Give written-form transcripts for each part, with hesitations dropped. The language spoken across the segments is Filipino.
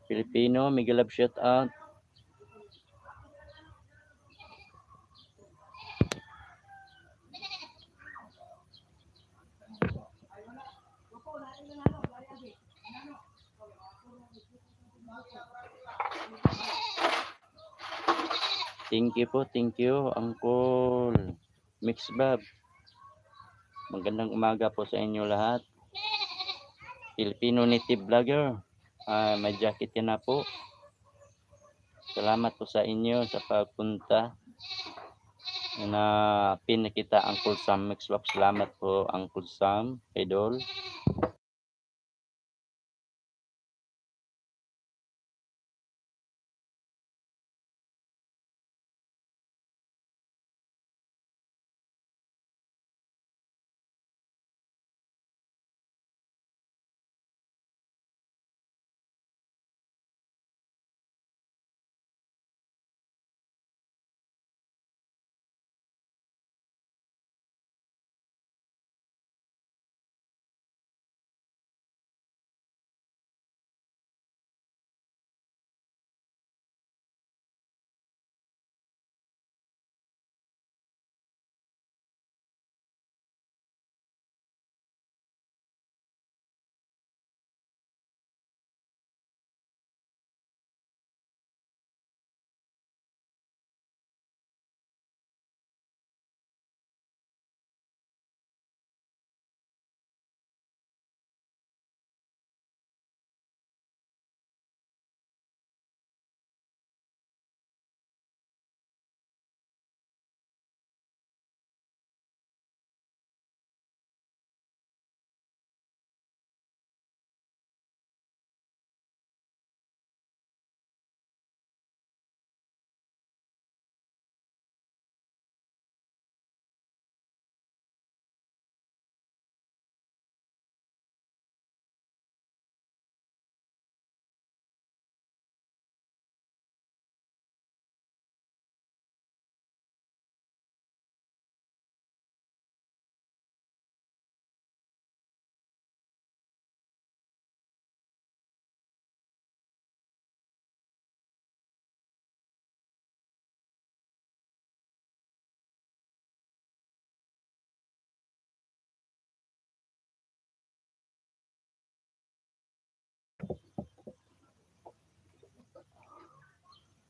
Filipino, mega love shout out. Thank you, Uncle Mix Bob. Magandang umaga po sa inyo lahat. Filipino native vlogger. May jacket yan na po. Salamat po sa inyo sa pagpunta. Na pinakita Uncle Sam Mix Bob. Salamat po Uncle Sam, idol.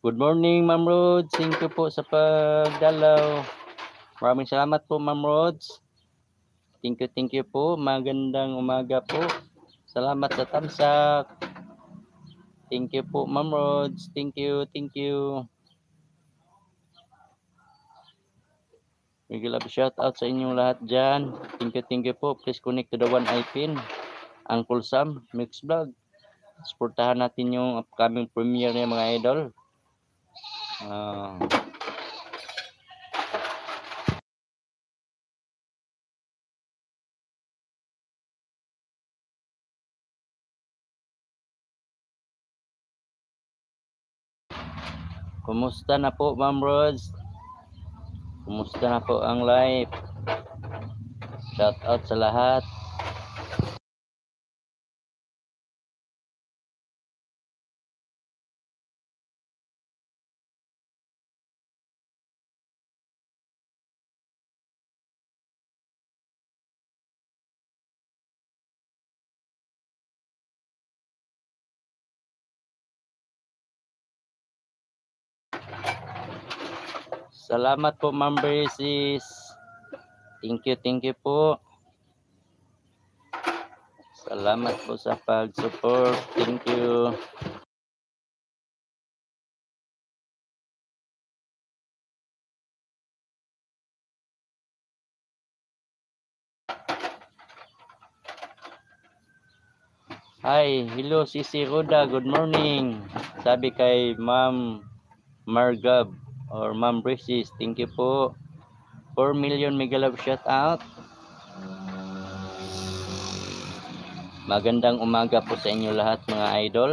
Good morning, Ma'am Rods. Thank you po sa pagdalaw. Maraming salamat po, Ma'am Rods. Thank you po. Magandang umaga po. Salamat sa tamsak. Thank you po, Ma'am Rods. Thank you. Big love shout out sa inyong lahat dyan. Thank you po. Please connect to the one eye pin. Uncle Sam, Mix Vlog. Supportahan natin yung upcoming premiere niya mga idol. Kumusta na po, Ma'am Rods? Kumusta na po ang live? Shout out sa lahat. Salamat po, Ma'am Braces. Thank you po. Salamat po sa pag-support. Thank you. Hi, hello Sisi Roda, good morning. Sabi kay Ma'am Margab or Ma'am Braces, thank you po. 4 million mega love shout out. Magandang umaga po sa inyo lahat mga idol.